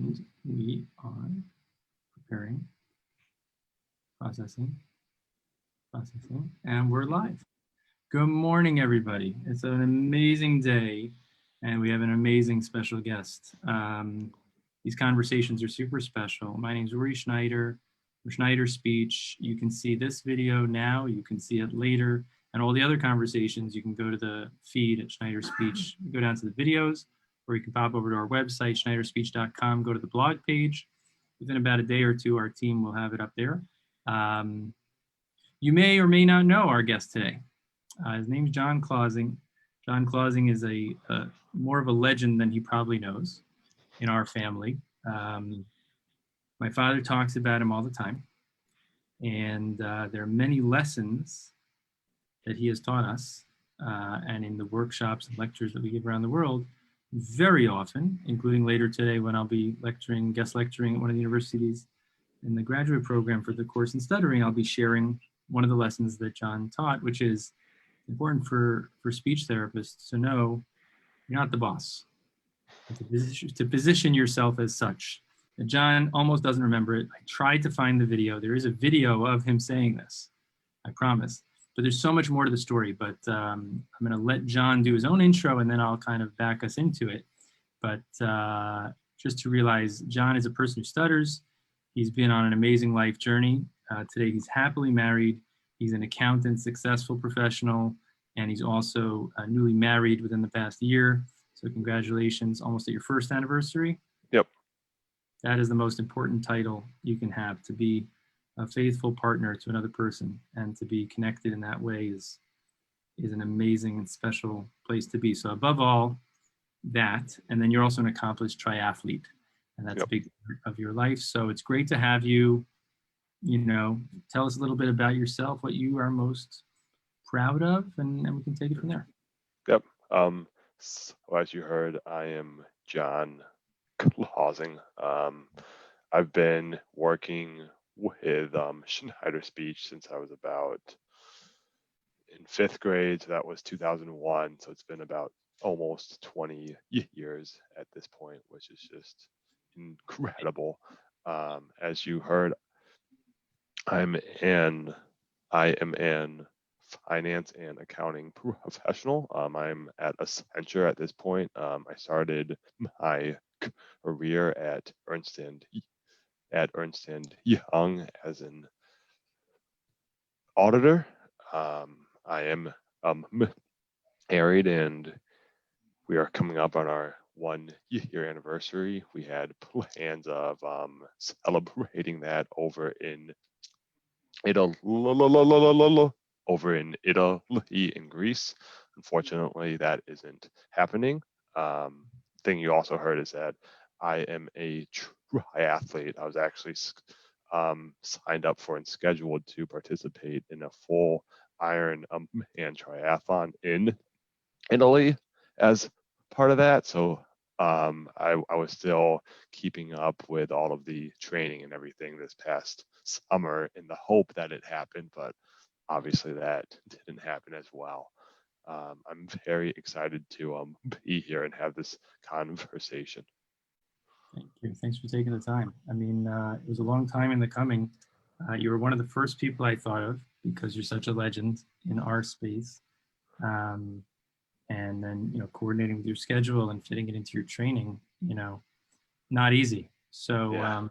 And we are preparing, processing, and we're live. Good morning, everybody. It's an amazing day, and we have an amazing special guest. These conversations are super special. My name is Uri Schneider, Schneider Speech. You can see this video now, you can see it later, and all the other conversations, you can go to the feed at Schneider Speech, go down to the videos, or you can pop over to our website, schneiderspeech.com, go to the blog page. Within about a day or two, our team will have it up there. You may or may not know our guest today. His name's John Clausing. John Clausing is more of a legend than he probably knows in our family. My father talks about him all the time. And there are many lessons that he has taught us. And in the workshops and lectures that we give around the world, very often, including later today when I'll be guest lecturing at one of the universities in the graduate program for the course in stuttering, I'll be sharing one of the lessons that John taught, which is important for speech therapists to know you're not the boss, to position yourself as such. And John almost doesn't remember it. I tried to find the video. There is a video of him saying this, I promise. But there's so much more to the story, but I'm going to let John do his own intro and then I'll kind of back us into it. But just to realize, John is a person who stutters. He's been on an amazing life journey. Today he's happily married. He's an accountant, successful professional, and he's also newly married within the past year. So congratulations, almost at your first anniversary. Yep. That is the most important title you can have, to be a faithful partner to another person, and to be connected in that way is an amazing and special place to be. So above all that, and then you're also an accomplished triathlete, and that's a big part of your life. So it's great to have you. Tell us a little bit about yourself, what you are most proud of, and we can take it from there. Yep. So as you heard, I am John Clausing. I've been working with Schneider Speech since I was about in 5th grade, so that was 2001. So it's been about almost 20 years at this point, which is just incredible. As you heard, I am an finance and accounting professional. I'm at Accenture at this point. I started my career at Ernst & Young as an auditor. I am married, and we are coming up on our 1-year anniversary. We had plans of celebrating that over in Italy, in Greece. Unfortunately, that isn't happening. Thing you also heard is that I am a triathlete. I was actually signed up for and scheduled to participate in a full Ironman triathlon in Italy as part of that. So I was still keeping up with all of the training and everything this past summer in the hope that it happened, but obviously that didn't happen as well. I'm very excited to be here and have this conversation. Thank you. Thanks for taking the time. I mean, it was a long time in the coming. You were one of the first people I thought of because you're such a legend in our space. And then, coordinating with your schedule and fitting it into your training, not easy. So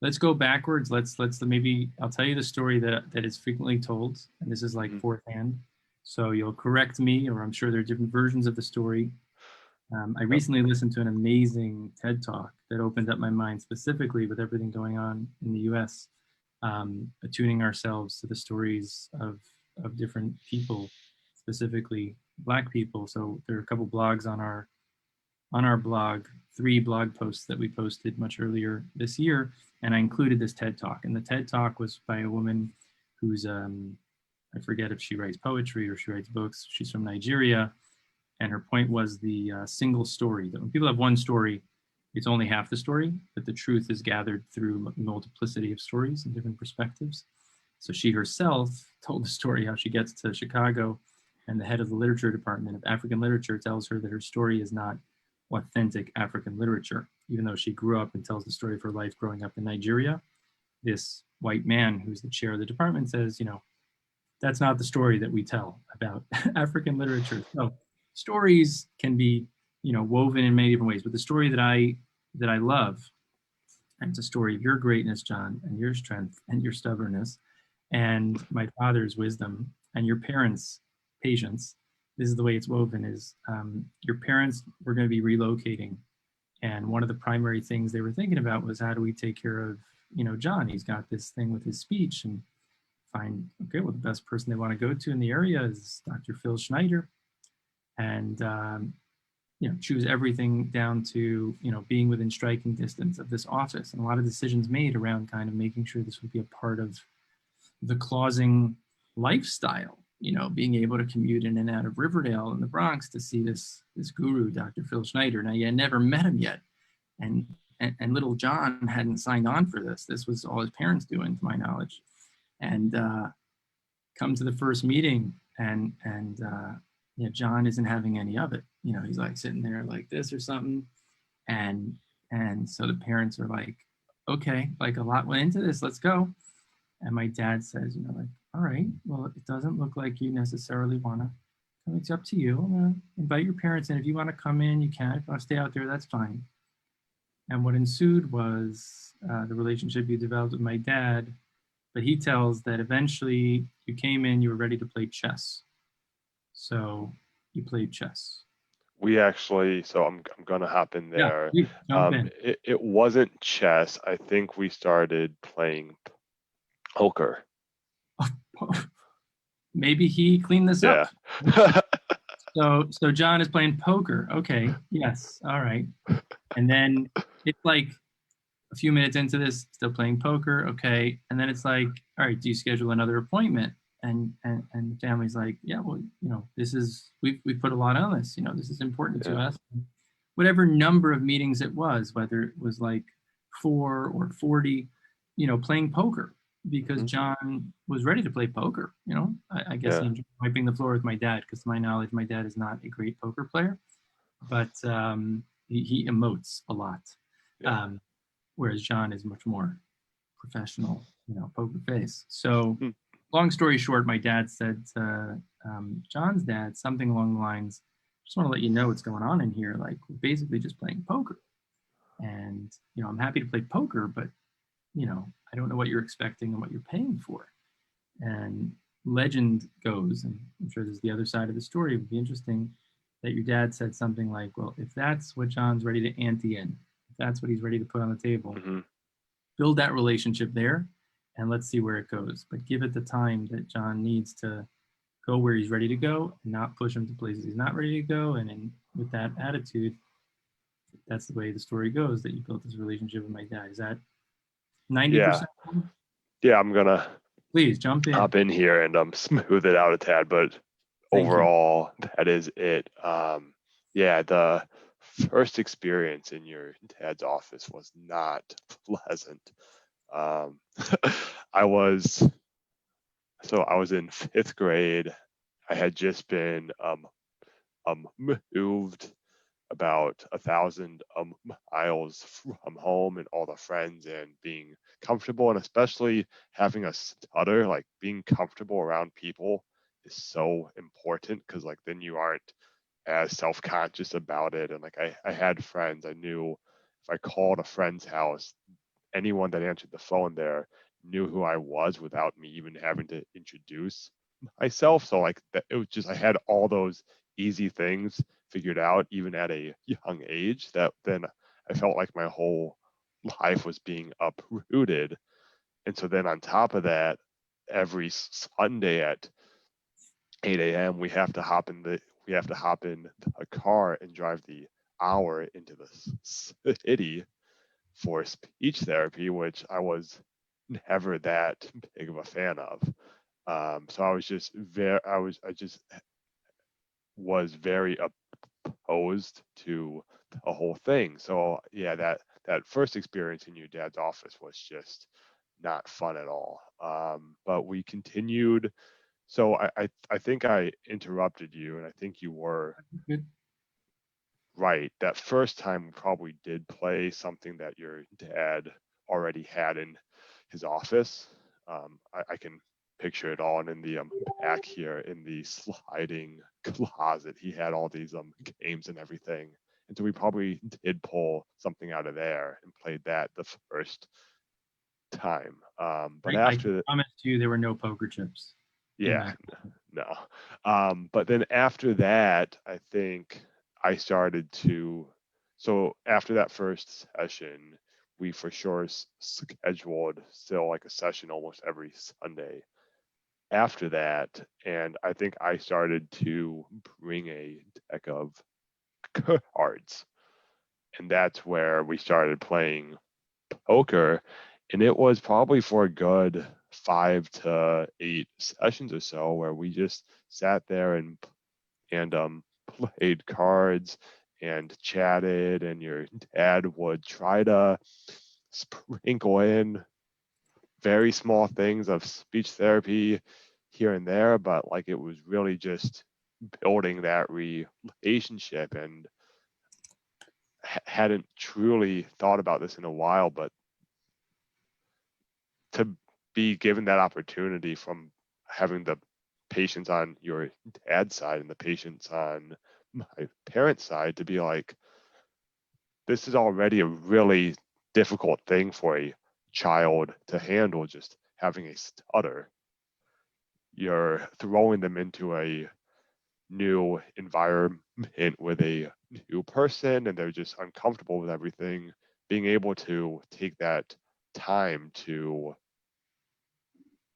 let's go backwards. Let's maybe I'll tell you the story that is frequently told, and this is like fourth hand. So you'll correct me, or I'm sure there are different versions of the story. I recently listened to an amazing TED Talk that opened up my mind specifically with everything going on in the US, attuning ourselves to the stories of different people, specifically Black people. So there are a couple blogs on our blog, 3 blog posts that we posted much earlier this year, and I included this TED Talk. And the TED Talk was by a woman who's, I forget if she writes poetry or she writes books. She's from Nigeria. And her point was the single story, that when people have one story, it's only half the story, but the truth is gathered through multiplicity of stories and different perspectives. So she herself told the story how she gets to Chicago, and the head of the literature department of African literature tells her that her story is not authentic African literature, even though she grew up and tells the story of her life growing up in Nigeria. This white man who's the chair of the department says, that's not the story that we tell about African literature. So stories can be, woven in many different ways. But the story that I love, and it's a story of your greatness, John, and your strength and your stubbornness, and my father's wisdom and your parents' patience. This is the way it's woven: is your parents were going to be relocating, and one of the primary things they were thinking about was how do we take care of, John? He's got this thing with his speech, and find, okay, well, the best person they want to go to in the area is Dr. Phil Schneider, and choose everything down to being within striking distance of this office, and a lot of decisions made around kind of making sure this would be a part of the Clausing lifestyle. Being able to commute in and out of Riverdale and the Bronx to see this guru, Dr. Phil Schneider. Now, you had never met him yet, and little John hadn't signed on for this. This was all his parents doing, to my knowledge. And come to the first meeting, and John isn't having any of it. He's like sitting there like this or something, and so the parents are like, okay, like a lot went into this, let's go. And my dad says, like, all right, well, it doesn't look like you necessarily want to come. It's up to you. I'm gonna invite your parents in. If you want to come in, you can. If you want to stay out there, that's fine. And what ensued was the relationship you developed with my dad. But he tells that eventually you came in, you were ready to play chess. So you played chess. We actually, so I'm gonna hop in Yeah, there. you jump in. It wasn't chess. I think we started playing poker. Maybe he cleaned this Yeah. up. So John is playing poker. Okay, yes, all right. And then it's like a few minutes into this, still playing poker. Okay, and then it's like, all right, do you schedule another appointment? And the family's like, yeah, well, this is we put a lot on this. This is important to Yeah. us. Whatever number of meetings it was, whether it was like 4 or 40, playing poker because Mhm. John was ready to play poker. I guess he Yeah. enjoyed wiping the floor with my dad because, to my knowledge, my dad is not a great poker player, but he emotes a lot. Yeah. Whereas John is much more professional, poker face. So, Hmm. long story short, my dad said to John's dad something along the lines, "Just want to let you know what's going on in here. Like, we're basically just playing poker, and I'm happy to play poker, but I don't know what you're expecting and what you're paying for." And legend goes, and I'm sure there's the other side of the story. It would be interesting that your dad said something like, "Well, if that's what John's ready to ante in, if that's what he's ready to put on the table." Hmm. Build that relationship there, and let's see where it goes. But give it the time that John needs to go where he's ready to go, and not push him to places he's not ready to go. And with that attitude, that's the way the story goes, that you built this relationship with my dad. Is that Yeah. 90%? Yeah. I'm gonna Please jump in. hop in here and smooth it out a tad, but Thank you. overall, that is it. Yeah, the first experience in your dad's office was not pleasant. Um, I was I was in fifth grade. I had just been moved about 1,000 miles from home and all the friends, and being comfortable, and especially having a stutter, like being comfortable around people is so important, because like then you aren't as self-conscious about it. And like I had friends, I knew if I called a friend's house, anyone that answered the phone there knew who I was without me even having to introduce myself. So like that, it was just, I had all those easy things figured out even at a young age, that then I felt like my whole life was being uprooted. And so then on top of that, every Sunday at 8 a.m. We have to hop in a car and drive the hour into the city for speech therapy, which I was never that big of a fan of. So I just was very opposed to the whole thing. So yeah, that first experience in your dad's office was just not fun at all. But we continued. So I think I interrupted you, and I think you were Good. right, that first time we probably did play something that your dad already had in his office. I can picture it all, and in the back here in the sliding closet, he had all these games and everything. And so we probably did pull something out of there and played that the first time. But I can after that, promise you there were no poker chips in yeah, that. no. But then after that, I think I started to, so after that first session, we for sure scheduled still like a session almost every Sunday after that. And I think I started to bring a deck of cards. And that's where we started playing poker. And it was probably for a good 5 to 8 sessions or so where we just sat there and played cards and chatted, and your dad would try to sprinkle in very small things of speech therapy here and there, but like it was really just building that relationship. And hadn't truly thought about this in a while, but to be given that opportunity from having the patients on your dad's side and the patients on my parents' side to be like, this is already a really difficult thing for a child to handle, just having a stutter. You're throwing them into a new environment with a new person, and they're just uncomfortable with everything. Being able to take that time to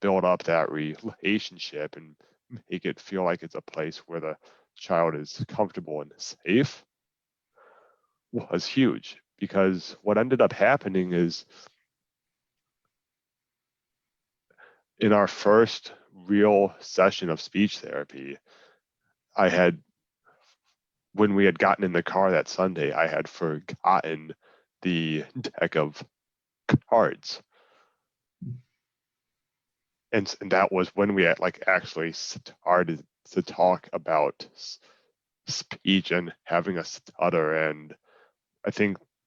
build up that relationship and make it feel like it's a place where the child is comfortable and safe was huge. Because what ended up happening is in our first real session of speech therapy, I had, when we had gotten in the car that Sunday, I had forgotten the deck of cards. And that was when we had like actually started to talk about speech and having a stutter. And I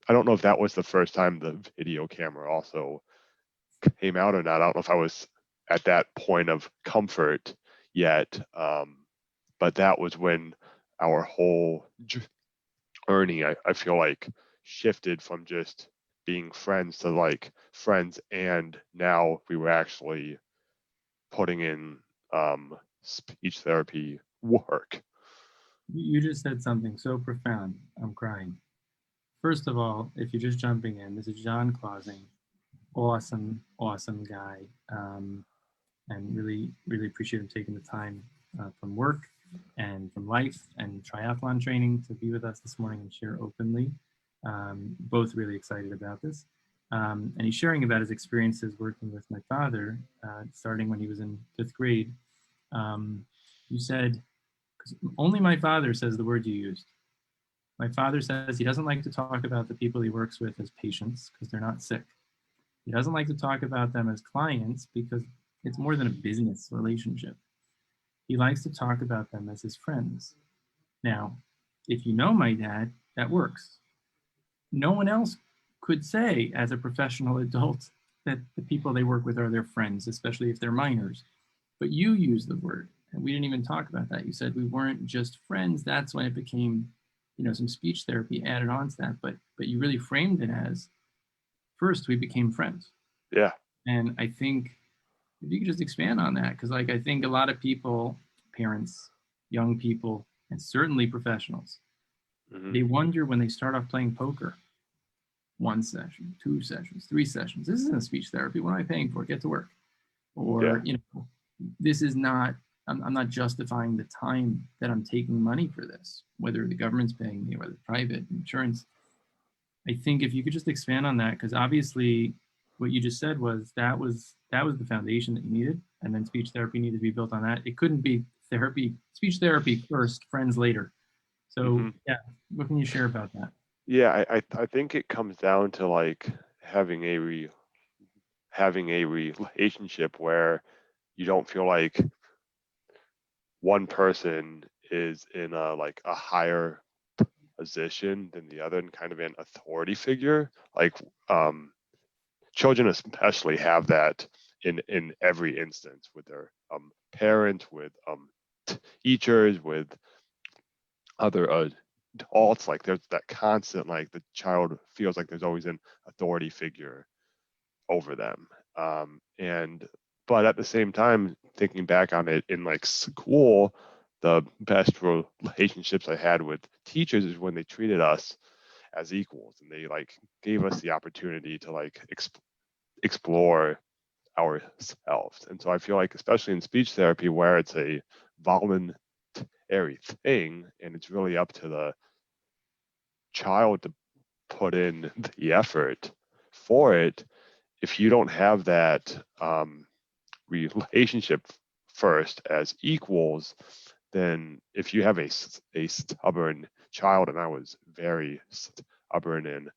don't know if that was the first time the video camera also came out or not. I don't know if I was at that point of comfort yet. But that was when our whole journey, I feel like, shifted from just being friends to like friends. And now we were actually putting in speech therapy work. You just said something so profound. I'm crying. First of all, if you're just jumping in, this is John Clausing. Awesome, awesome guy. And really, really appreciate him taking the time from work and from life and triathlon training to be with us this morning and share openly. Both really excited about this. And he's sharing about his experiences working with my father, starting when he was in 5th grade. You said, because only my father says the word you used. My father says he doesn't like to talk about the people he works with as patients because they're not sick. He doesn't like to talk about them as clients because it's more than a business relationship. He likes to talk about them as his friends. Now, if you know my dad, that works. No one else could say as a professional adult that the people they work with are their friends, especially if they're minors. But you use the word, and we didn't even talk about that. You said we weren't just friends. That's when it became, some speech therapy added on to that. But you really framed it as first we became friends. Yeah. And I think if you could just expand on that, because like I think a lot of people, parents, young people, and certainly professionals, Mm-hmm. they wonder when they start off playing poker, 1 session, 2 sessions, 3 sessions. This isn't speech therapy. What am I paying for? Get to work. Yeah. Or, this is not, I'm not justifying the time that I'm taking money for this, whether the government's paying me, whether private insurance. I think if you could just expand on that, because obviously what you just said was that was the foundation that you needed, and then speech therapy needed to be built on that. It couldn't be speech therapy first, friends later. So Mm-hmm. yeah, what can you share about that? Yeah, I think it comes down to like having a relationship where you don't feel like one person is in a like a higher position than the other and kind of an authority figure. Like children especially have that in every instance with their parents, with teachers, with other adults. Like there's that constant, like the child feels like there's always an authority figure over them. And but at the same time, thinking back on it in like school, the best relationships I had with teachers is when they treated us as equals and they like gave us the opportunity to like explore ourselves. And so I feel like, especially in speech therapy, where it's a voluntary thing and it's really up to the child to put in the effort for it, if you don't have that relationship first as equals, then if you have a stubborn child, and I was very stubborn and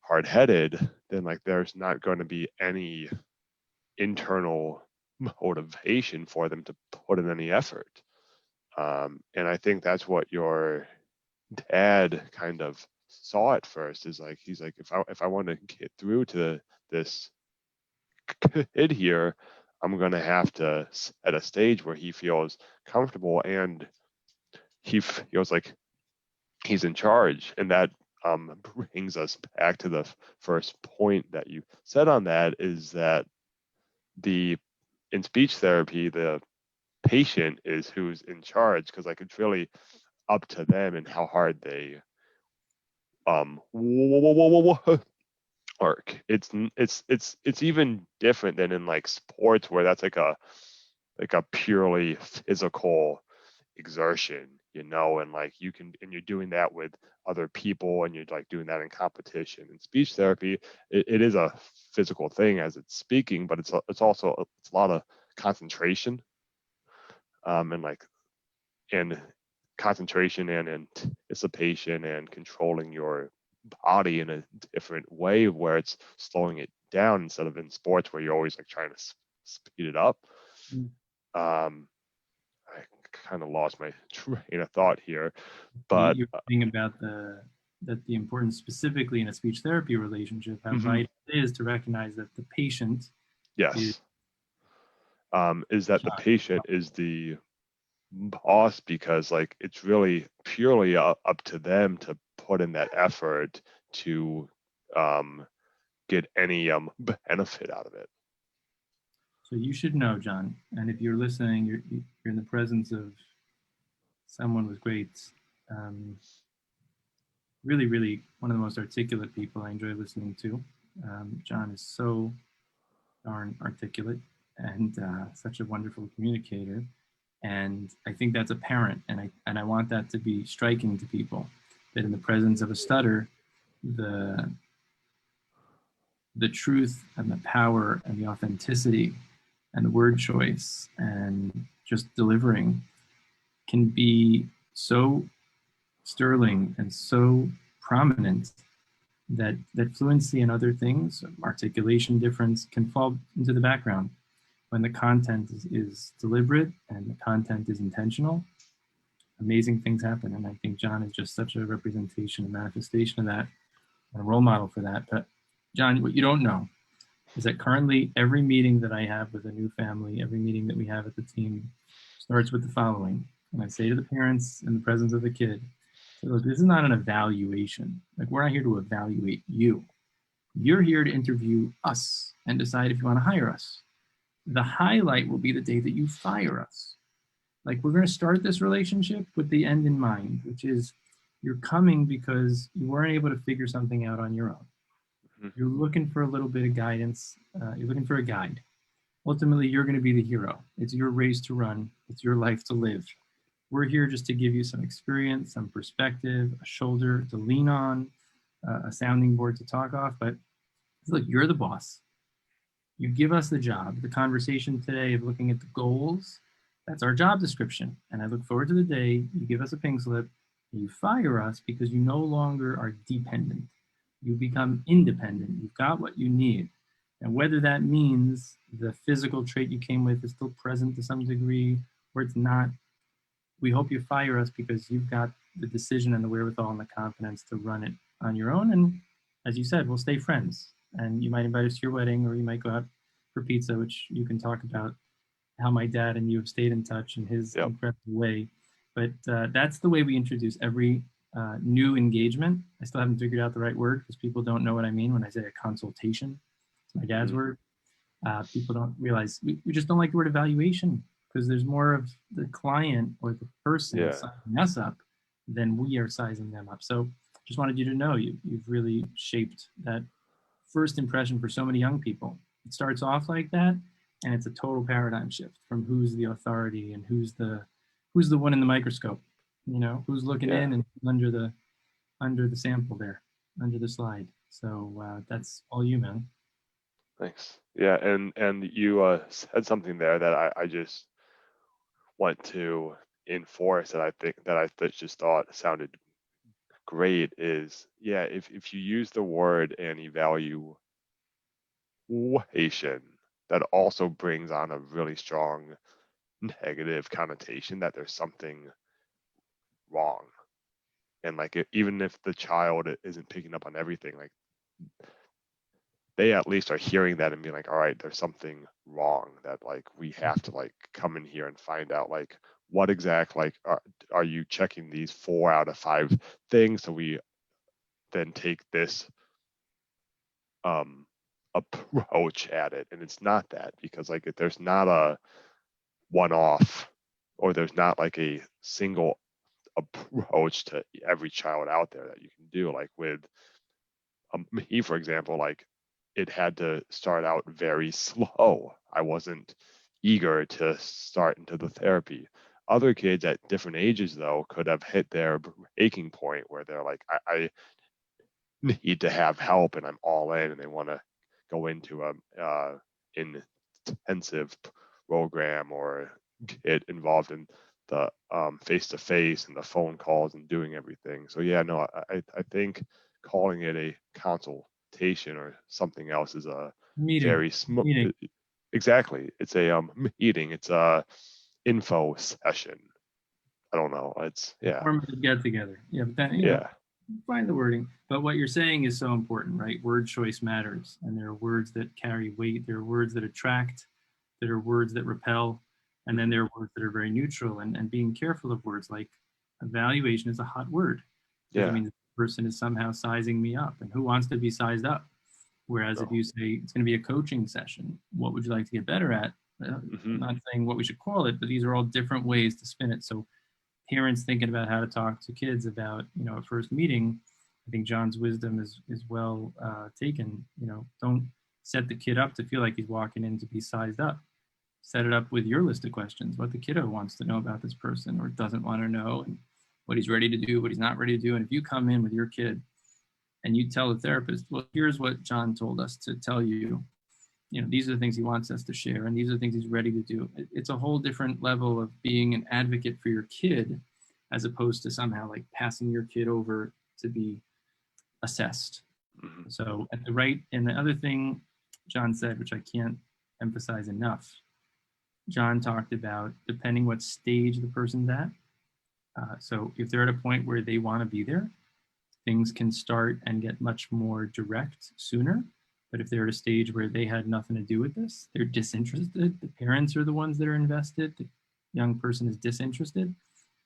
hard-headed, then like there's not going to be any internal motivation for them to put in any effort. And I think that's what your dad kind of saw at first, is like, he's like, if I want to get through to this kid here, I'm going to have to at a stage where he feels comfortable and he feels like he's in charge. And that brings us back to the first point that you said on that, is that in speech therapy, the patient is who's in charge, because like it's really up to them and how hard they work. It's even different than in like sports, where that's like a purely physical exertion, and like and you're doing that with other people and you're like doing that in competition. In speech therapy, it is a physical thing as it's speaking, but it's also a lot of concentration, and like and concentration and anticipation and controlling your body in a different way, where it's slowing it down instead of in sports where you're always like trying to speed it up. Mm. I kind of lost my train of thought here, but You're thinking about the importance specifically in a speech therapy relationship, how vital it is to recognize that the patient yes, is is that the patient is the boss, because like it's really purely up to them to put in that effort to get any benefit out of it. So you should know, John, and if you're listening, you're in the presence of someone with great, really, really one of the most articulate people I enjoy listening to. John is so darn articulate and such a wonderful communicator. And I think that's apparent, and I want that to be striking to people, that in the presence of a stutter, the truth and the power and the authenticity and the word choice and just delivering can be so sterling and so prominent that fluency and other things, articulation difference, can fall into the background when the content is deliberate and the content is intentional. Amazing things happen, and I think John is just such a representation and manifestation of that, and a role model for that. But John, what you don't know is that currently every meeting that I have with a new family, every meeting that we have at the team, starts with the following. And I say to the parents in the presence of the kid, look, this is not an evaluation. Like, we're not here to evaluate you. You're here to interview us and decide if you want to hire us. The highlight will be the day that you fire us. Like, we're going to start this relationship with the end in mind, which is you're coming because you weren't able to figure something out on your own. You're looking for a little bit of guidance. You're looking for a guide. Ultimately, you're going to be the hero. It's your race to run. It's your life to live. We're here just to give you some experience, some perspective, a shoulder to lean on, a sounding board to talk off. But look, you're the boss. You give us the job. The conversation today of looking at the goals, that's our job description. And I look forward to the day you give us a pink slip, and you fire us because you no longer are dependent. You become independent. You've got what you need. And whether that means the physical trait you came with is still present to some degree or it's not, we hope you fire us because you've got the decision and the wherewithal and the confidence to run it on your own. And as you said, we'll stay friends. And you might invite us to your wedding, or you might go out for pizza, which you can talk about how my dad and you have stayed in touch in his Yep. incredible way. But that's the way we introduce every new engagement. I still haven't figured out the right word because people don't know what I mean when I say a consultation. It's my dad's word. People don't realize we just don't like the word evaluation because there's more of the client or the person Yeah. sizing us up than we are sizing them up. So just wanted you to know you've really shaped that first impression for so many young people. It starts off like that, and it's a total paradigm shift from who's the authority and who's the one in the microscope, who's looking Yeah. in and under the sample there, under the slide. So that's all you, man. Thanks. Yeah, and you said something there that I just want to enforce that I just thought sounded great is, yeah, if you use the word and evaluation, that also brings on a really strong negative connotation that there's something wrong. And like even if the child isn't picking up on everything, like they at least are hearing that and being like, all right, there's something wrong, that like we have to like come in here and find out like what exact like are you checking these 4 out of 5 things, so we then take this approach at it. And it's not that, because like if there's not a one-off, or there's not like a single approach to every child out there that you can do. Like with me, for example, like it had to start out very slow. I wasn't eager to start into the therapy. Other kids at different ages, though, could have hit their breaking point where they're like, I need to have help and I'm all in, and they want to go into a intensive program or get involved in the face-to-face and the phone calls and doing everything. So yeah, no, I think calling it a consultation or something else is a Meeting. very small. Meeting. Exactly, it's a meeting. It's a info session. I don't know. It's yeah, Formative get together. Yeah, but then yeah, find the wording. But what you're saying is so important, right? Word choice matters, and there are words that carry weight. There are words that attract. There are words that repel, and then there are words that are very neutral. And being careful of words like evaluation is a hot word because it yeah. means the person is somehow sizing me up, and who wants to be sized up? Whereas if No. you say it's going to be a coaching session, what would you like to get better at? I'm not saying what we should call it, but these are all different ways to spin it. So parents thinking about how to talk to kids about a first meeting, I think John's wisdom is well taken. Don't set the kid up to feel like he's walking in to be sized up. Set it up with your list of questions, what the kiddo wants to know about this person or doesn't want to know, and what he's ready to do, what he's not ready to do. And if you come in with your kid and you tell the therapist, well, here's what John told us to tell you, these are the things he wants us to share, and these are the things he's ready to do. It's a whole different level of being an advocate for your kid, as opposed to somehow like passing your kid over to be assessed. Mm-hmm. So at the right, and the other thing John said, which I can't emphasize enough, John talked about depending what stage the person's at. So if they're at a point where they want to be there, things can start and get much more direct sooner. But if they're at a stage where they had nothing to do with this, they're disinterested, the parents are the ones that are invested, the young person is disinterested,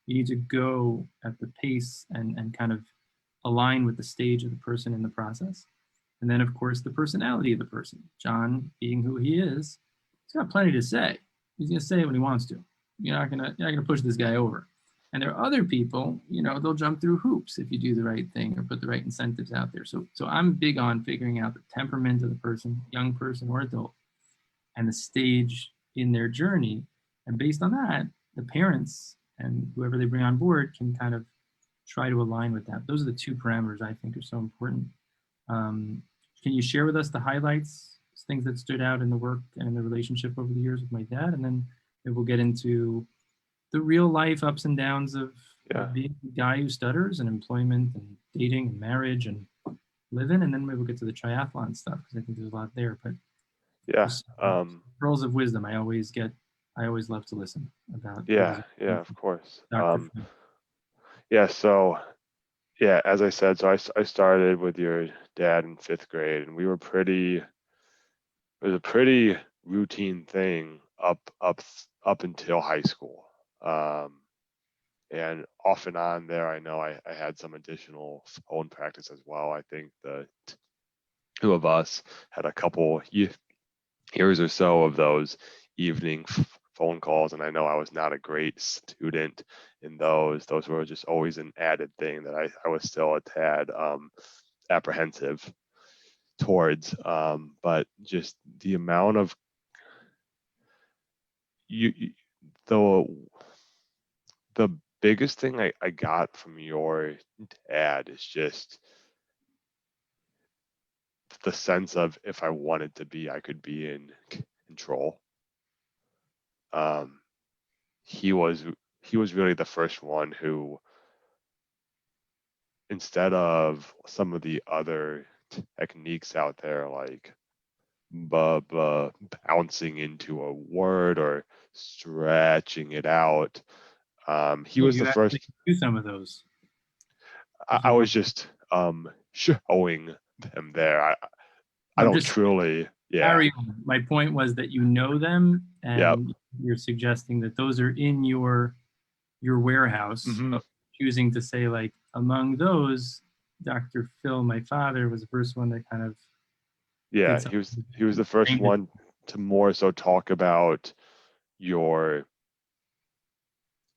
you need to go at the pace and kind of align with the stage of the person in the process. And then, of course, the personality of the person. John, being who he is, he's got plenty to say. He's going to say what he wants to. You're not gonna push this guy over. And there are other people, they'll jump through hoops if you do the right thing or put the right incentives out there. So I'm big on figuring out the temperament of the person, young person or adult, and the stage in their journey. And based on that, the parents and whoever they bring on board can kind of try to align with that. Those are the two parameters I think are so important. Can you share with us the highlights, things that stood out in the work and in the relationship over the years with my dad? And then maybe we'll get into the real life ups and downs of being a guy who stutters, and employment and dating and marriage and living. And then maybe we'll get to the triathlon stuff because I think there's a lot there. But Yeah. pearls of wisdom I always love to listen about. Yeah, of course. Dr. Yeah. So yeah, as I said, I started with your dad in 5th grade, and it was a pretty routine thing up until high school. Um, and off and on there, I know I had some additional phone practice as well. I think the two of us had a couple years or so of those evening phone calls, and I know I was not a great student in those. Those were just always an added thing that I was still a tad apprehensive towards. But just the amount of you the the biggest thing I got from your dad is just the sense of if I wanted to be, I could be in control. Um, he was he was really the first one who, instead of some of the other techniques out there like bouncing into a word or stretching it out, he Oh, was the you actually first. do some of those. I, Did I you was want? just showing them there. I I'm don't just truly, yeah, carry on. My point was that you know them, yep. and you're suggesting that those are in your warehouse. Hmm. But choosing to say like among those, Dr. Phil, my father, was the first one that kind of Yeah, did he was something the first strange. one to more so talk about your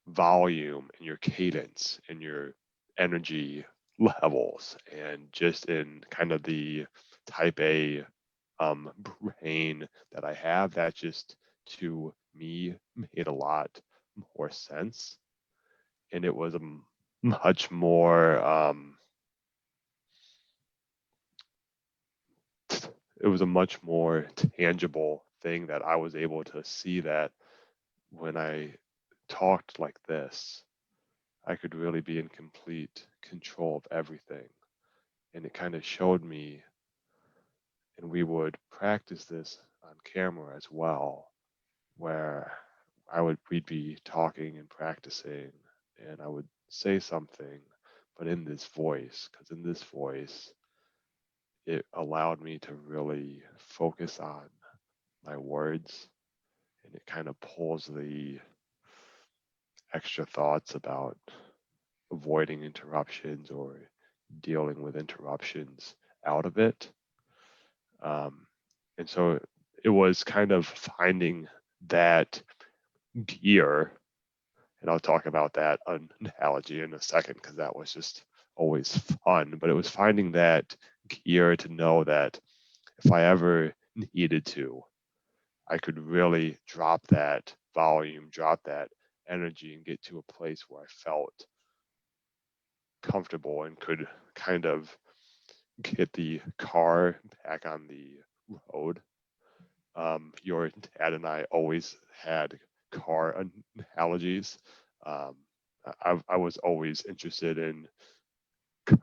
volume and your cadence and your energy levels, and just in kind of the type A brain that I have, that just to me made a lot more sense. And it was a much more it was a much more tangible thing that I was able to see, that when I talked like this, I could really be in complete control of everything. And it kind of showed me, and we would practice this on camera as well, where we'd be talking and practicing, and I would say something, but in this voice, because in this voice, it allowed me to really focus on my words, and it kind of pulls the extra thoughts about avoiding interruptions or dealing with interruptions out of it. Um, and so it was kind of finding that gear, and I'll talk about that analogy in a second because that was just always fun. But it was finding that gear to know that if I ever needed to, I could really drop that volume, drop that energy, and get to a place where I felt comfortable and could kind of get the car back on the road. Your dad and I always had car analogies. Um, I was always interested in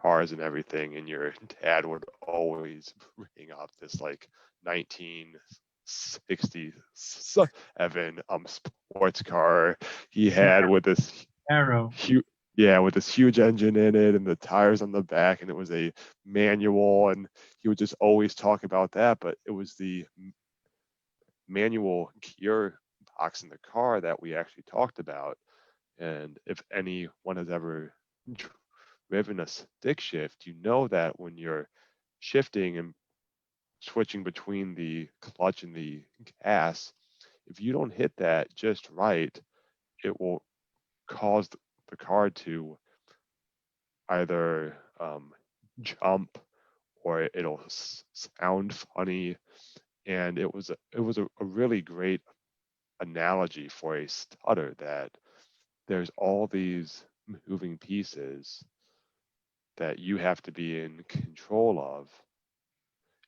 cars and everything, and your dad would always bring up this like 1967 sports car he had with this Arrow. huge, yeah, with this huge engine in it and the tires on the back, and it was a manual, and he would just always talk about that. But it was the manual gear box in the car that we actually talked about. And if anyone has ever driven a stick shift, you know that when you're shifting and switching between the clutch and the gas, if you don't hit that just right, it will cause the car to either jump, or it'll sound funny. And it was a really great analogy for a stutter, that there's all these moving pieces that you have to be in control of,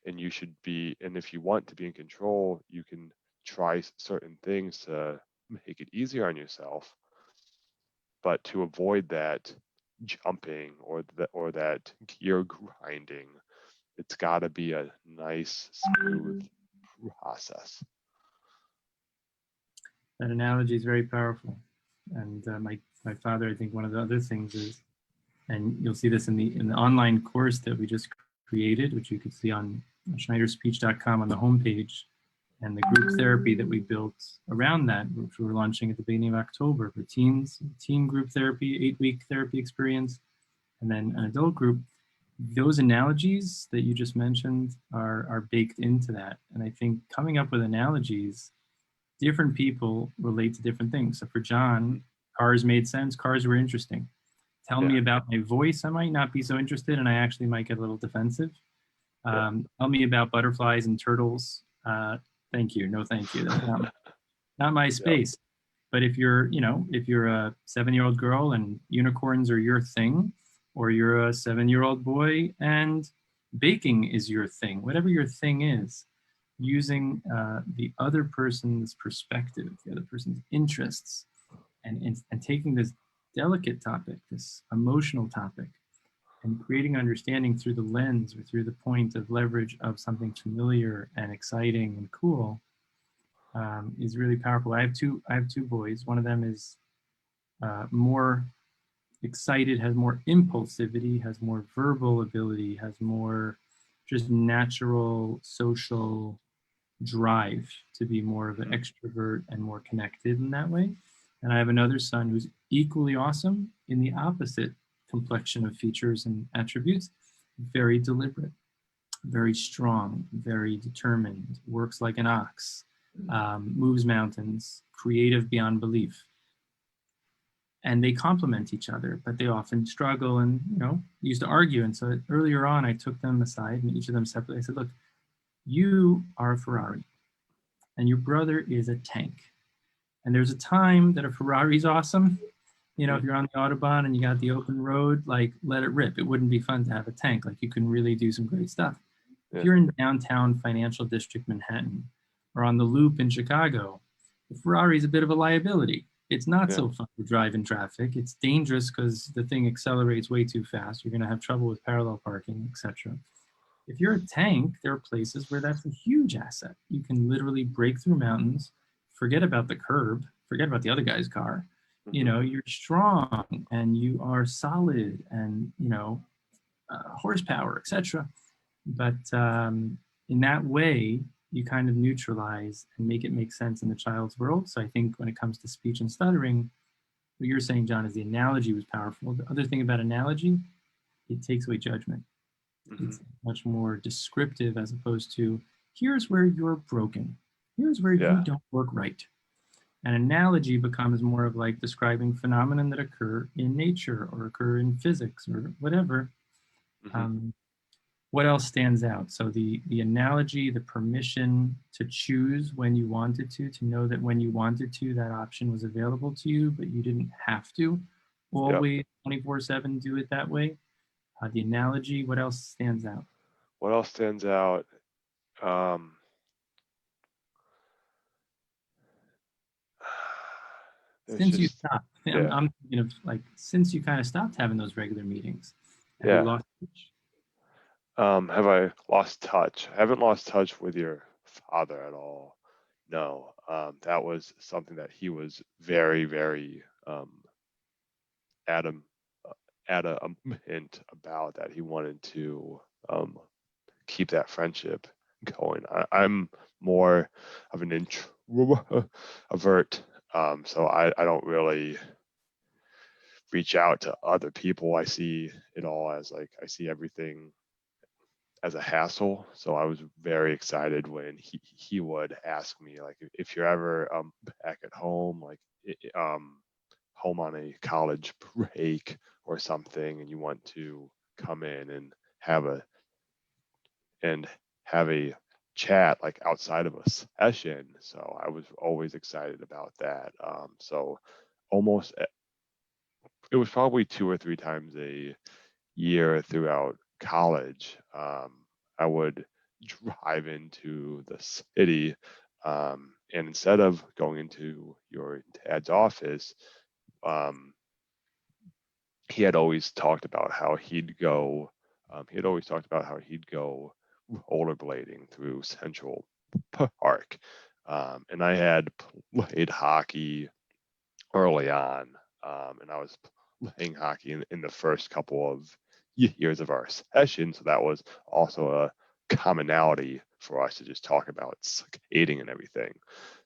and if you want to be in control, you can try certain things to make it easier on yourself. But to avoid that jumping, or that gear grinding, it's got to be a nice smooth process. That analogy is very powerful. And my father, I think one of the other things is and you'll see this in the online course that we just created, which you can see on schneiderspeech.com on the homepage, and the group therapy that we built around that, which we're launching at the beginning of October for teens, teen group therapy, 8-week therapy experience, and then an adult group. Those analogies that you just mentioned are baked into that. And I think coming up with analogies, different people relate to different things. So for John, cars made sense, cars were interesting. Tell me about my voice, I might not be so interested, and I actually might get a little defensive. Tell me about butterflies and turtles. Thank you, no thank you. That's not my space. But if you're a 7-year-old girl and unicorns are your thing, or you're a 7-year-old boy and baking is your thing, whatever your thing is, using the other person's perspective, the other person's interests, and taking this delicate topic, this emotional topic, and creating understanding through the lens or through the point of leverage of something familiar and exciting and cool, is really powerful. I have two boys. One of them is more excited, has more impulsivity, has more verbal ability, has more just natural social drive to be more of an extrovert and more connected in that way. And I have another son who's equally awesome in the opposite complexion of features and attributes, very deliberate, very strong, very determined, works like an ox, moves mountains, creative beyond belief. And they complement each other, but they often struggle and, used to argue. And so earlier on, I took them aside and each of them separately. I said, look, you are a Ferrari and your brother is a tank. And there's a time that a Ferrari is awesome. If you're on the Autobahn and you got the open road, like let it rip. It wouldn't be fun to have a tank. Like you can really do some great stuff. If you're in downtown financial district Manhattan or on the Loop in Chicago, the Ferrari is a bit of a liability. It's not so fun to drive in traffic. It's dangerous because the thing accelerates way too fast. You're going to have trouble with parallel parking, etc. If you're a tank, there are places where that's a huge asset. You can literally break through mountains, forget about the curb, forget about the other guy's car. You're strong and you are solid and, horsepower, etc. But in that way, you kind of neutralize and make it make sense in the child's world. So I think when it comes to speech and stuttering, what you're saying, John, is the analogy was powerful. The other thing about analogy, it takes away judgment. It's much more descriptive as opposed to, here's where you're broken. Here's where you don't work right. An analogy becomes more of like describing phenomena that occur in nature or occur in physics or whatever. What else stands out? So the analogy, the permission to choose when you wanted to know that when you wanted to, that option was available to you, but you didn't have to always 24/7 do it that way. The analogy, what else stands out? What else stands out? Since you stopped, I'm thinking of like, since you kind of stopped having those regular meetings, have you lost touch? Have I lost touch? I haven't lost touch with your father at all. No, that was something that he was very, very adamant about, that he wanted to keep that friendship going. I'm more of an introvert, so I don't really reach out to other people. I see it all as like, I see everything as a hassle. So I was very excited when he would ask me, like, if you're ever back at home, like home on a college break or something, and you want to come in and have a chat like outside of a session. So I was always excited about that. So almost, it was probably 2 or 3 times a year throughout college, I would drive into the city, and instead of going into your dad's office, he had always talked about how he'd go. Rollerblading through Central Park, and I had played hockey early on, and I was playing hockey in the first couple of years of our session. So that was also a commonality for us to just talk about skating and everything.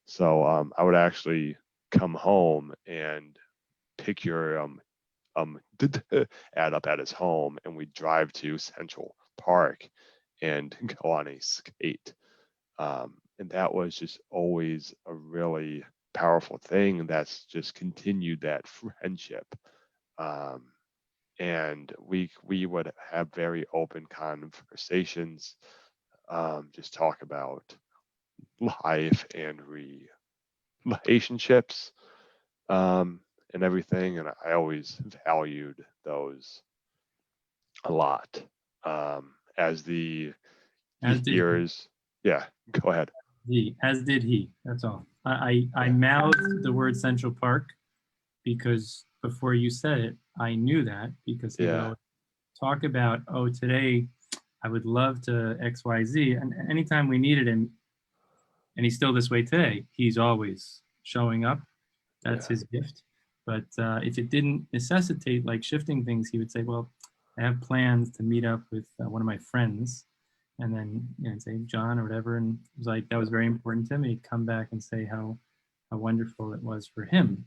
So I would actually come home and pick your add up at his home, and we'd drive to Central Park and go on a skate. And that was just always a really powerful thing that's just continued that friendship. Um, and we would have very open conversations, just talk about life and relationships, and everything. And I always valued those a lot. As the As did years, yeah, go ahead. he. As did he. That's all. I mouthed the word Central Park because before you said it, I knew that because he would Yeah, always talk about, oh, today I would love to XYZ. And anytime we needed him, and he's still this way today, he's always showing up. That's yeah, his gift. But if it didn't necessitate like shifting things, he would say, well, I have plans to meet up with one of my friends. And then say John or whatever. And it was like, that was very important to me. He'd come back and say how wonderful it was for him.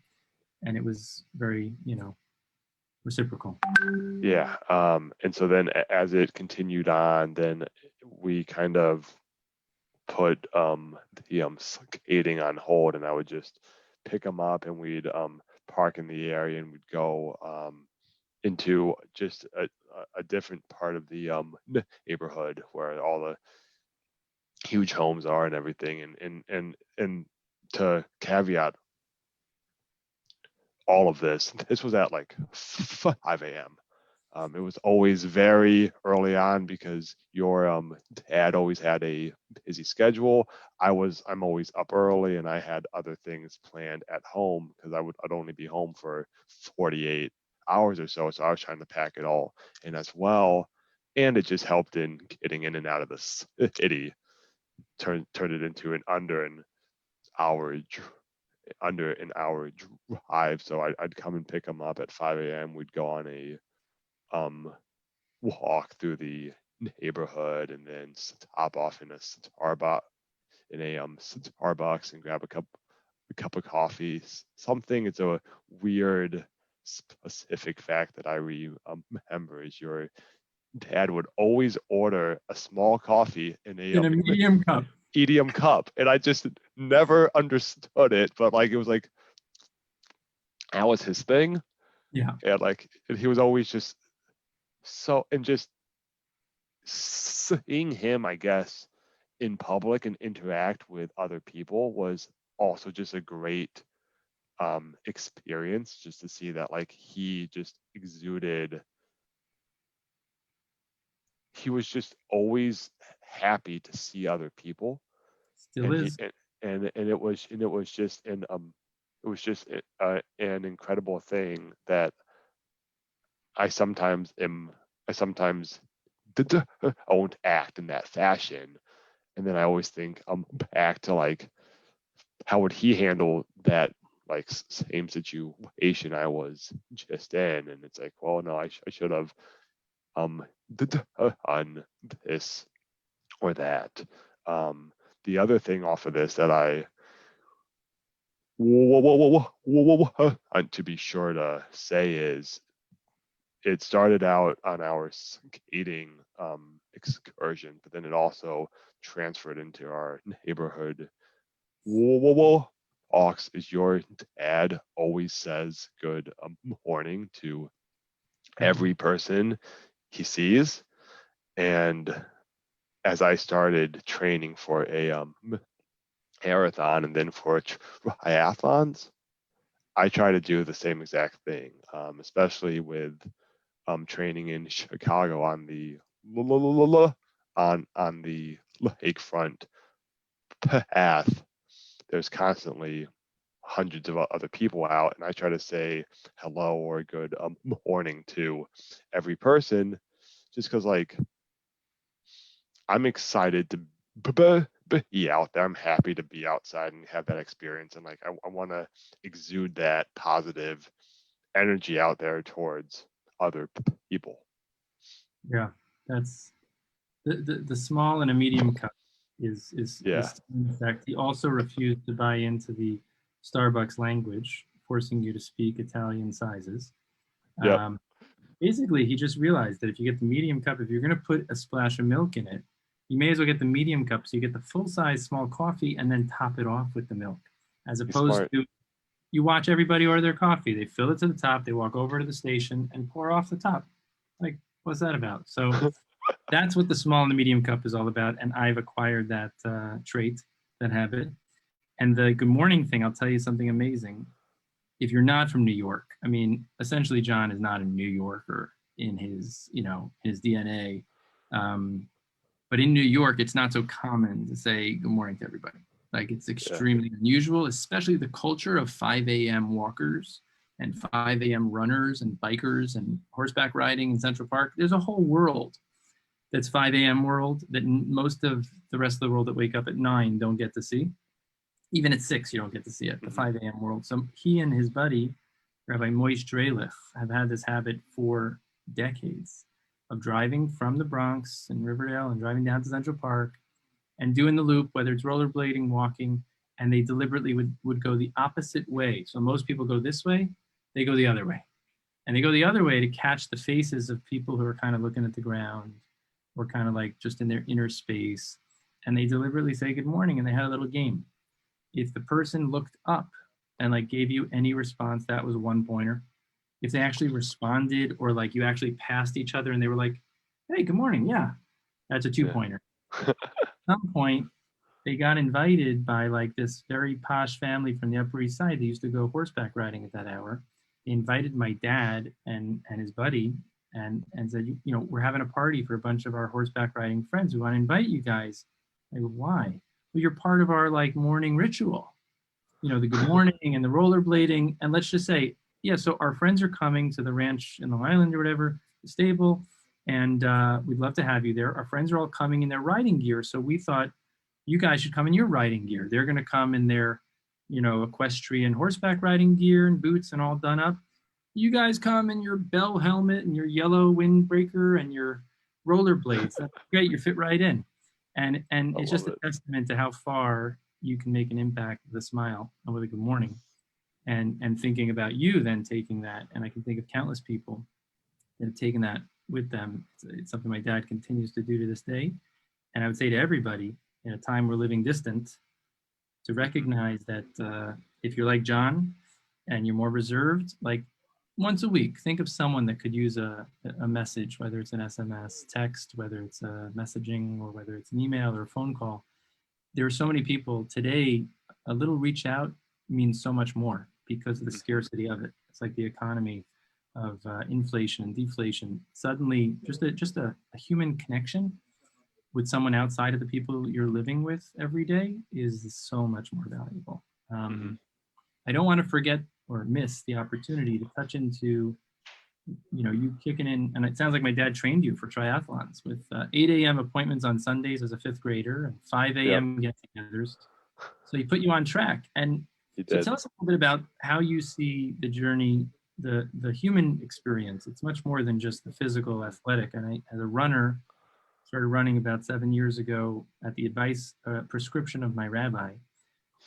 And it was very, reciprocal. yeah. And so then as it continued on, then we kind of put the skating on hold, and I would just pick him up, and we'd park in the area, and we'd go into just a different part of the neighborhood where all the huge homes are and everything. And to caveat all of this, this was at like 5 a.m. It was always very early on because your dad always had a busy schedule. I'm always up early, and I had other things planned at home because I'd only be home for 48 hours or so. So I was trying to pack it all in as well, and it just helped in getting in and out of the city. Turned it into an hour under an hour drive. So I'd come and pick them up at 5 a.m. We'd go on a um walk through the neighborhood, and then stop off in a Starbucks and grab a cup of coffee, something. It's a weird specific fact that I remember is your dad would always order a small coffee in a In a medium cup. medium cup, and I just never understood it, but like it was like that was his thing. Yeah. And like he was always just so, and just seeing him, I guess, in public and interact with other people was also just a great experience, just to see that like he just exuded, he was just always happy to see other people. Still And he is. and it was just an incredible thing that I sometimes am I sometimes I won't act in that fashion. And then I always think back to like how would he handle that like same situation I was just in. And it's like, well, no, I should have um on this or that. um the other thing off of this that I want to be sure to say is it started out on our skating excursion, but then it also transferred into our neighborhood. Ox, is your dad always says good morning to every person he sees. And as I started training for a marathon and then for triathlons, I try to do the same exact thing, especially with training in Chicago on the on the lakefront path. There's constantly hundreds of other people out, and I try to say hello or good morning to every person, just because like I'm excited to be out there. I'm happy to be outside and have that experience, and like I want to exude that positive energy out there towards other people. Yeah, that's the small and a medium cup Yeah. is in effect. He also refused to buy into the Starbucks language, forcing you to speak Italian sizes. Yep. Um, Basically, he just realized that if you get the medium cup, if you're going to put a splash of milk in it, you may as well get the medium cup so you get the full size small coffee and then top it off with the milk, as He's opposed smart. to you watch everybody order their coffee. They fill it to the top, they walk over to the station and pour off the top. Like, what's that about? So that's what the small and the medium cup is all about. And I've acquired that trait, that habit. And the good morning thing, I'll tell you something amazing. If you're not from New York, I mean, essentially, John is not a New Yorker in his, his DNA. Um, but in New York, it's not so common to say good morning to everybody. Like it's Yeah. extremely unusual, especially the culture of 5 a.m. walkers and 5 a.m. runners and bikers and horseback riding in Central Park. There's a whole world that's 5 a.m. world that most of the rest of the world that wake up at 9 don't get to see. Even at 6, you don't get to see it, the 5 a.m. world. So he and his buddy, Rabbi Moish Drelich, have had this habit for decades of driving from the Bronx and Riverdale and driving down to Central Park and doing the loop, whether it's rollerblading, walking, and they deliberately would go the opposite way. So most people go this way, they go the other way. And they go the other way to catch the faces of people who are kind of looking at the ground or kind of like just in their inner space. And they deliberately say good morning and they had a little game. If the person looked up and like gave you any response, that was 1 pointer. If they actually responded or like you actually passed each other and they were like, hey, good morning. Yeah, that's a 2 pointer. Yeah. At some point, they got invited by like this very posh family from the Upper East Side. They used to go horseback riding at that hour. They invited my dad and his buddy and said, we're having a party for a bunch of our horseback riding friends. We want to invite you guys. I go, why? Well, you're part of our like morning ritual. The good morning and the rollerblading. And let's just say, yeah, so our friends are coming to the ranch in Long Island or whatever, the stable, and we'd love to have you there. Our friends are all coming in their riding gear. So we thought you guys should come in your riding gear. They're going to come in their, equestrian horseback riding gear and boots and all done up. You guys come in your bell helmet and your yellow windbreaker and your rollerblades. That's great. You fit right in. And I it's just love a it. testament to how far you can make an impact with a smile and with a good morning. And thinking about you then taking that, and I can think of countless people that have taken that with them. It's something my dad continues to do to this day. And I would say to everybody, in a time we're living distant, to recognize that if you're like John and you're more reserved, like once a week, think of someone that could use a message, whether it's an SMS, text, whether it's a messaging, or whether it's an email or a phone call. There are so many people today, a little reach out means so much more because of the scarcity of it. It's like the economy of inflation and deflation. Suddenly, just a human connection with someone outside of the people you're living with every day is so much more valuable. Mm-hmm. I don't want to forget or miss the opportunity to touch into, you kicking in, and it sounds like my dad trained you for triathlons with 8 a.m. appointments on Sundays as a fifth grader and 5 Yep. a.m. get-togethers. So he put you on track. And He so did. tell us a little bit about how you see the journey, the human experience. It's much more than just the physical athletic. And I, as a runner, started running about 7 years ago at the prescription of my rabbi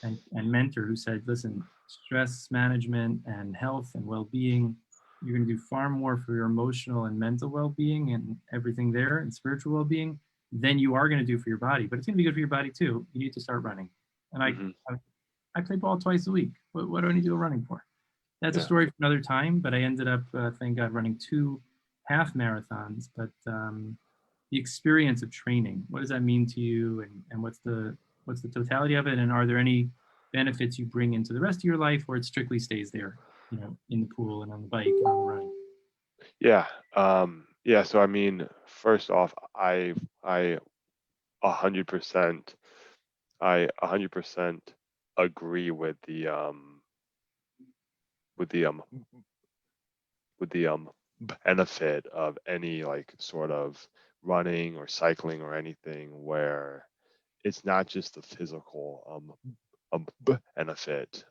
and mentor who said, listen, stress management and health and well-being, you're going to do far more for your emotional and mental well-being and everything there and spiritual well-being than you are going to do for your body. But it's going to be good for your body too. You need to start running. And I play ball twice a week. What do I need to go running for? That's a story for another time, but I ended up, thank God, running 2 half marathons. But the experience of training, what does that mean to you, and what's the totality of it, and are there any benefits you bring into the rest of your life, or it strictly stays there, in the pool and on the bike and on the run? Yeah. Yeah. So I mean, first off, I 100%, I 100% agree with with the um with the benefit of any like sort of running or cycling or anything where it's not just the physical benefit.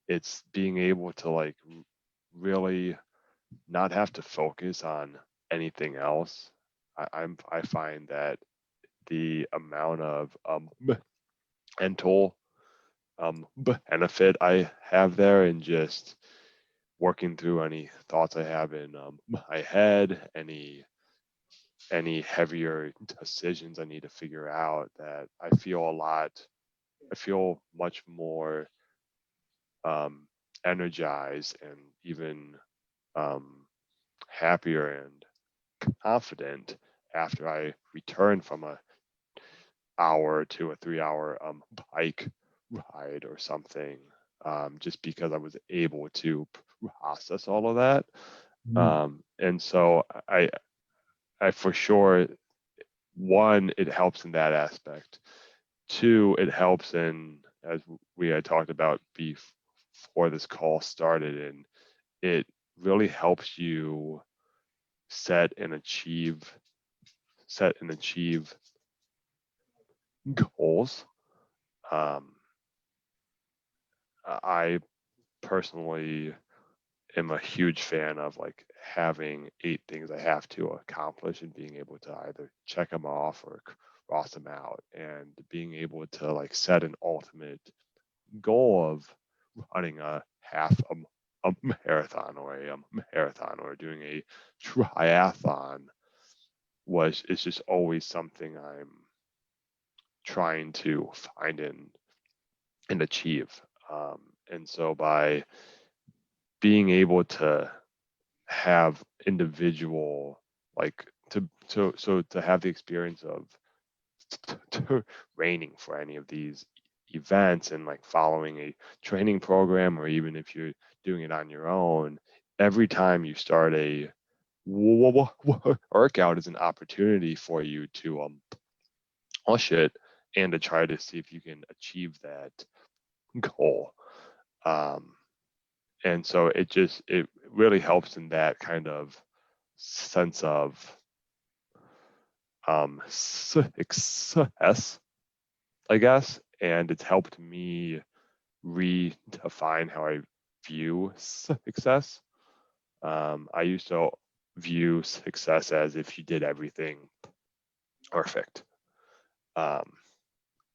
It's being able to like really not have to focus on anything else. I find that the amount of mental benefit I have there, and just working through any thoughts I have in my head, any heavier decisions I need to figure out, that I feel much more um, energized and even um, happier and confident after I return from a hour to a 3 hour bike ride or something, just because I was able to process all of that. Mm. And so I for sure, one, it helps in that aspect. Two, it helps in, as we had talked about before this call started, and it really helps you set and achieve goals. Um, I personally am a huge fan of like having 8 things I have to accomplish and being able to either check them off or cross them out, and being able to like set an ultimate goal of running a half a marathon or a marathon or doing a triathlon was is just always something I'm trying to find and achieve. And so by being able to have individual, like to have the experience of training for any of these events, and like following a training program, or even if you're doing it on your own, every time you start a workout is an opportunity for you to push it and to try to see if you can achieve that goal. Um, and so it really helps in that kind of sense of success, I guess. And it's helped me redefine how I view success. I used to view success as if you did everything perfect. Um,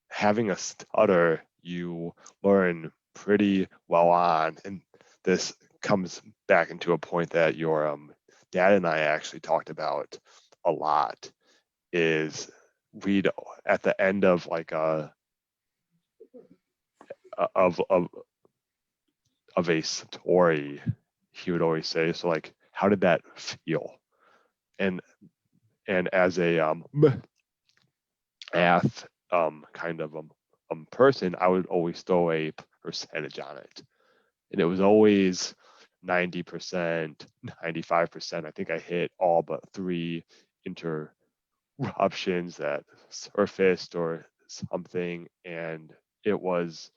Having a stutter, you learn pretty well on, and this comes back into a point that your dad and I actually talked about a lot. Is we'd at the end of like of of a story, he would always say, so like, how did that feel? And as a math kind of person, I would always throw a percentage on it, and it was always 90%, 95%. I think I hit all but 3 interruptions that surfaced or something, and it was,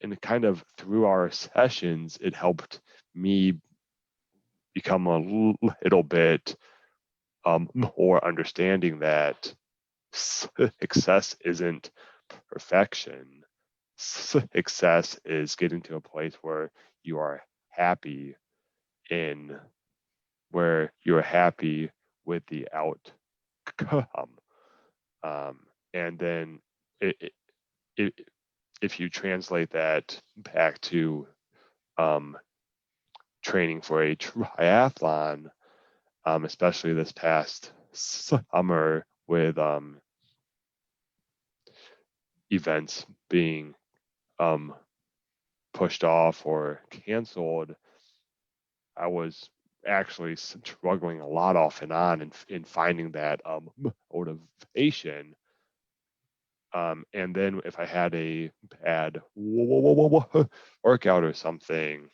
and kind of through our sessions, it helped me become a little bit more understanding that success isn't perfection. Success is getting to a place where you are happy in where you're happy with the outcome. And then it, it, if you translate that back to um, training for a triathlon, especially this past summer with events being um, pushed off or canceled, I was actually struggling a lot off and on in finding that motivation. And then if I had a bad workout or something,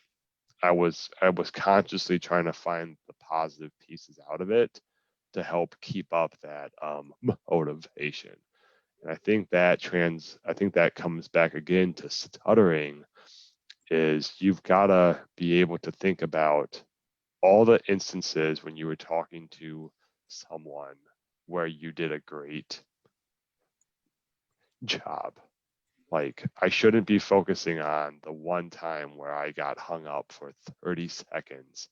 I was consciously trying to find the positive pieces out of it to help keep up that motivation. And I think that comes back again to stuttering, is you've got to be able to think about all the instances when you were talking to someone where you did a great job. Like, I shouldn't be focusing on the one time where I got hung up for 30 seconds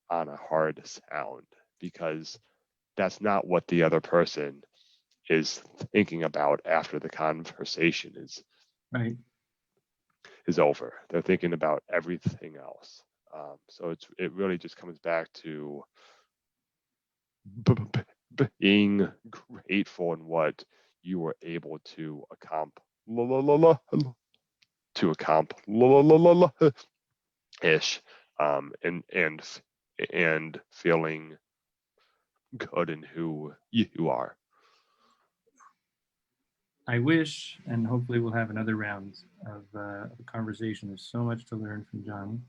on a hard sound, because that's not what the other person is thinking about after the conversation Right. is over. They're thinking about everything else. So it really just comes back to being grateful in what you were able to accomplish ish, and feeling good in who you are. I wish, and hopefully we'll have another round of a conversation. There's so much to learn from John.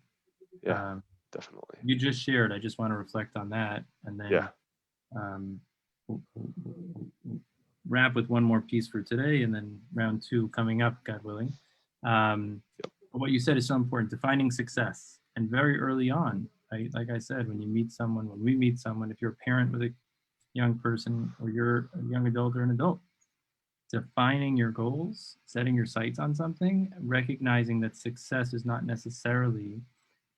Yeah, Um, definitely. you just shared. I just want to reflect on that, and Yeah, then um, we'll wrap with one more piece for today, and then round two coming up, God willing. yep. But what you said is so important: defining success, and very early on. Right? Like I said, when you meet someone, when we meet someone, if you're a parent with a young person, or you're a young adult or an adult, defining your goals, setting your sights on something, recognizing that success is not necessarily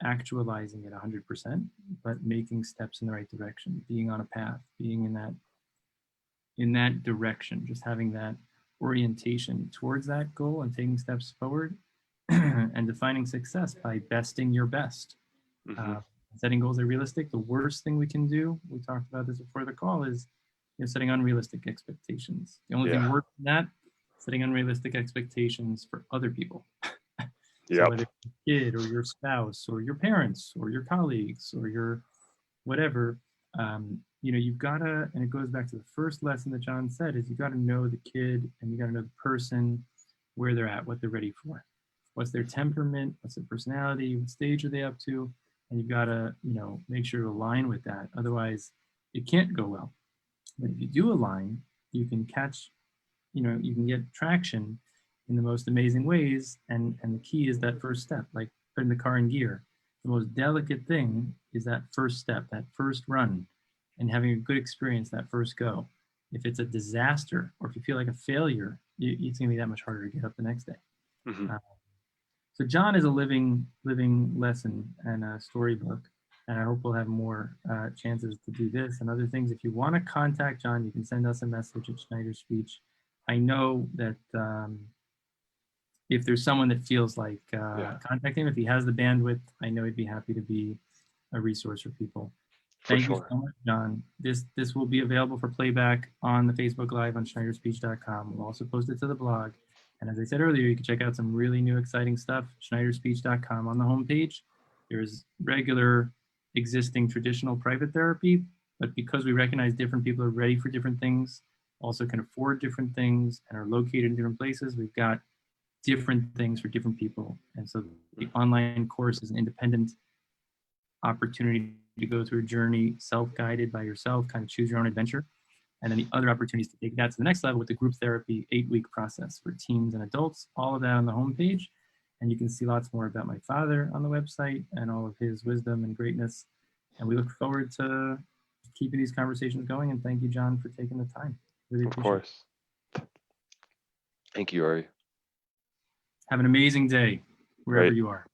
actualizing it 100%, but making steps in the right direction, being on a path, being in that direction, just having that orientation towards that goal and taking steps forward, and defining success by besting your best. Mm-hmm. Uh, Setting goals that are realistic. The worst thing we can do, we talked about this before the call, is setting unrealistic expectations. The only thing Yeah. worse than that, setting unrealistic expectations for other people. So Yep. whether it's your kid or your spouse or your parents or your colleagues or your whatever, you've got to, and it goes back to the first lesson that John said, is you got to know the kid and you got to know the person, where they're at, what they're ready for. What's their temperament? What's their personality? What stage are they up to? And you've got to, make sure to align with that. Otherwise, it can't go well. But if you do align, you can catch, you can get traction in the most amazing ways. And the key is that first step, like putting the car in gear. The most delicate thing is that first step, that first run, and having a good experience that first go. If it's a disaster or if you feel like a failure, it's going to be that much harder to get up the next day. Mm-hmm. Uh, so John is a living lesson and a storybook, and I hope we'll have more chances to do this and other things. If you want to contact John, you can send us a message at Schneider Speech. I know that if there's someone that feels like Yeah, contacting him, if he has the bandwidth, I know he'd be happy to be a resource for people. for Thank you sure. so much, John. This will be available for playback on the Facebook Live on schneiderspeech.com. We'll also post it to the blog. And as I said earlier, you can check out some really new, exciting stuff, schneiderspeech.com. On the homepage, there's regular existing traditional private therapy, but because we recognize different people are ready for different things, also can afford different things, and are located in different places, we've got different things for different people. And so the online course is an independent opportunity to go through a journey self-guided by yourself, kind of choose your own adventure. And then the other opportunities to take that to the next level with the group therapy 8-week process for teens and adults, all of that on the homepage. And you can see lots more about my father on the website and all of his wisdom and greatness. And we look forward to keeping these conversations going. And thank you, John, for taking the time. Really Of appreciate it. course. Thank you, Ari. Have an amazing day wherever Great. you are.